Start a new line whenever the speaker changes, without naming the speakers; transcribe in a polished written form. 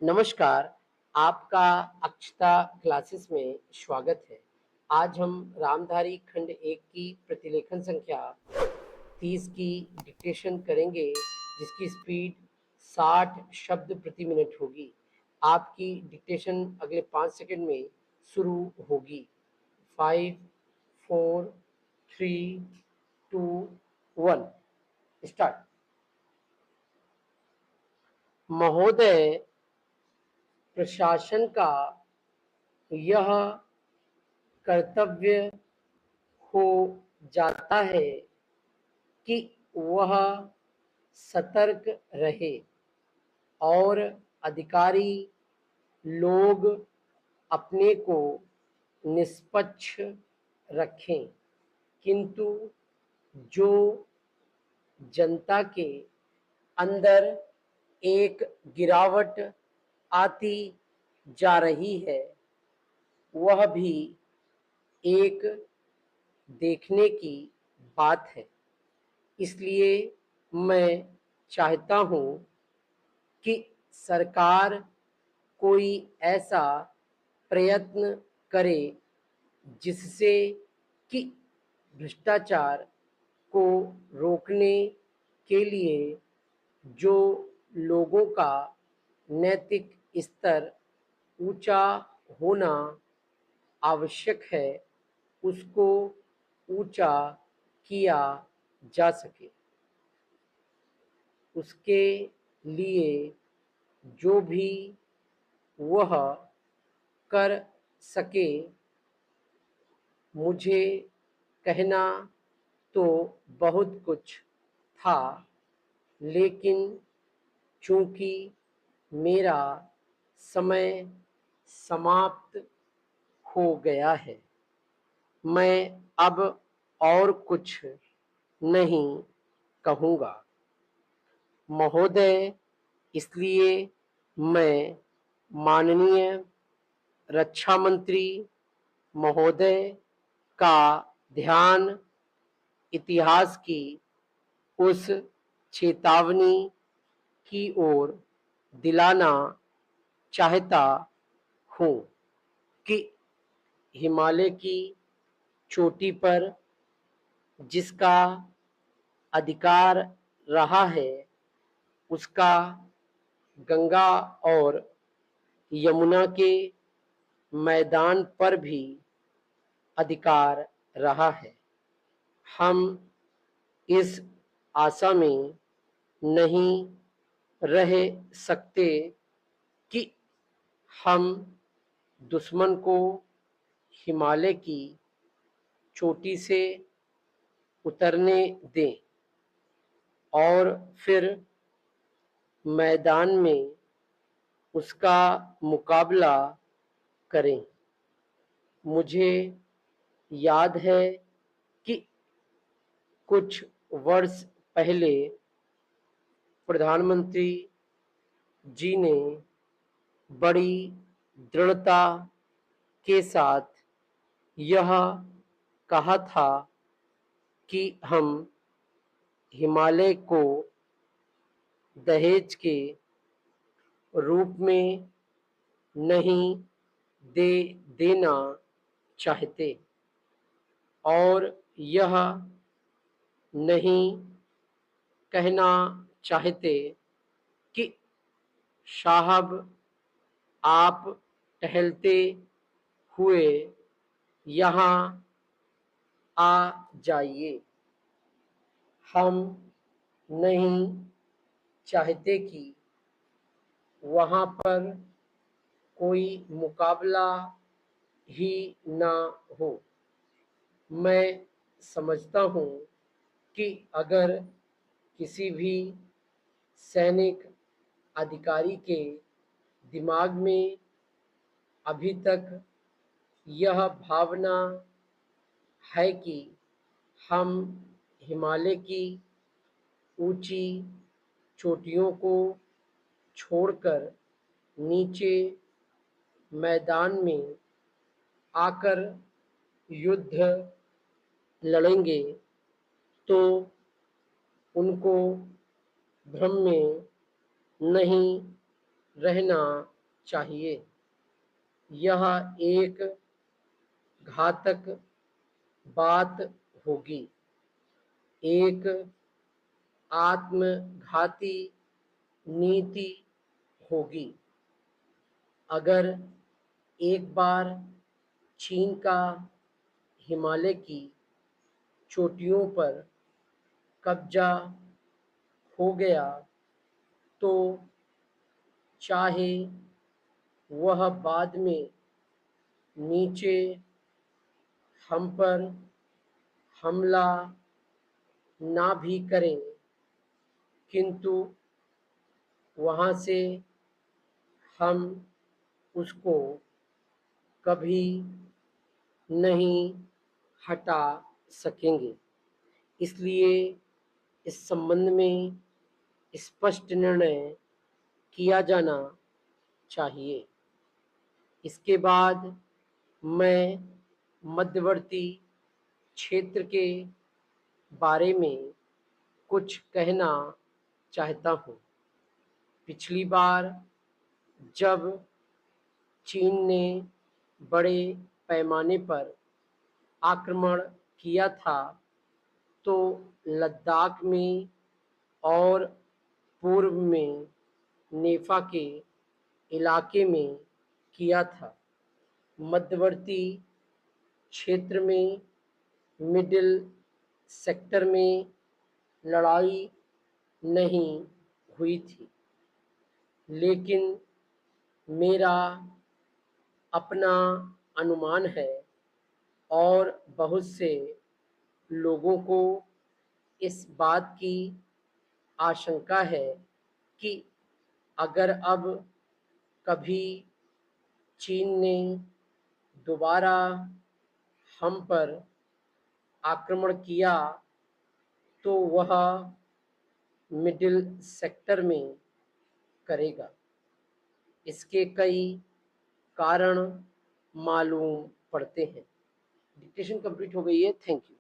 नमस्कार, आपका अक्षता क्लासेस में स्वागत है। आज हम रामधारी खंड 1 की प्रतिलेखन संख्या 30 की डिक्टेशन करेंगे, जिसकी स्पीड 60 शब्द प्रति मिनट होगी। आपकी डिक्टेशन अगले 5 सेकंड में शुरू होगी। 5, 4, 3, 2, 1 स्टार्ट। महोदय, प्रशासन का यह कर्तव्य हो जाता है कि वह सतर्क रहे और अधिकारी लोग अपने को निष्पक्ष रखें, किंतु जो जनता के अंदर एक गिरावट आती जा रही है, वह भी एक देखने की बात है। इसलिए मैं चाहता हूँ कि सरकार कोई ऐसा प्रयत्न करे जिससे कि भ्रष्टाचार को रोकने के लिए जो लोगों का नैतिक स्तर ऊंचा होना आवश्यक है, उसको ऊंचा किया जा सके। उसके लिए जो भी वह कर सके, मुझे कहना तो बहुत कुछ था, लेकिन चूंकि मेरा समय समाप्त हो गया है, मैं अब और कुछ नहीं कहूँगा। महोदय, इसलिए मैं माननीय रक्षा मंत्री महोदय का ध्यान इतिहास की उस चेतावनी की ओर दिलाना चाहता हूँ कि हिमालय की चोटी पर जिसका अधिकार रहा है, उसका गंगा और यमुना के मैदान पर भी अधिकार रहा है। हम इस आशा में नहीं रह सकते कि हम दुश्मन को हिमालय की चोटी से उतरने दें और फिर मैदान में उसका मुकाबला करें। मुझे याद है कि कुछ वर्ष पहले प्रधानमंत्री जी ने बड़ी दृढ़ता के साथ यह कहा था कि हम हिमालय को दहेज के रूप में नहीं दे देना चाहते और यह नहीं कहना चाहते कि साहब, आप टहलते हुए यहाँ आ जाइए। हम नहीं चाहते कि वहाँ पर कोई मुकाबला ही ना हो। मैं समझता हूँ कि अगर किसी भी सैनिक अधिकारी के दिमाग में अभी तक यह भावना है कि हम हिमालय की ऊंची चोटियों को छोड़कर नीचे मैदान में आकर युद्ध लड़ेंगे, तो उनको भ्रम में नहीं रहना चाहिए। यह एक घातक बात होगी, एक आत्मघाती नीति होगी। अगर एक बार चीन का हिमालय की चोटियों पर कब्जा हो गया तो चाहे वह बाद में नीचे हम पर हमला ना भी करें, किंतु वहाँ से हम उसको कभी नहीं हटा सकेंगे। इसलिए इस संबंध में स्पष्ट निर्णय किया जाना चाहिए। इसके बाद मैं मध्यवर्ती क्षेत्र के बारे में कुछ कहना चाहता हूँ। पिछली बार जब चीन ने बड़े पैमाने पर आक्रमण किया था तो लद्दाख में और पूर्व में नेफा के इलाके में किया था। मध्यवर्ती क्षेत्र में मिडिल सेक्टर में लड़ाई नहीं हुई थी, लेकिन मेरा अपना अनुमान है और बहुत से लोगों को इस बात की आशंका है कि अगर अब कभी चीन ने दोबारा हम पर आक्रमण किया तो वह मिडिल सेक्टर में करेगा। इसके कई कारण मालूम पड़ते हैं। डिक्टेशन कंप्लीट हो गई है। Thank you.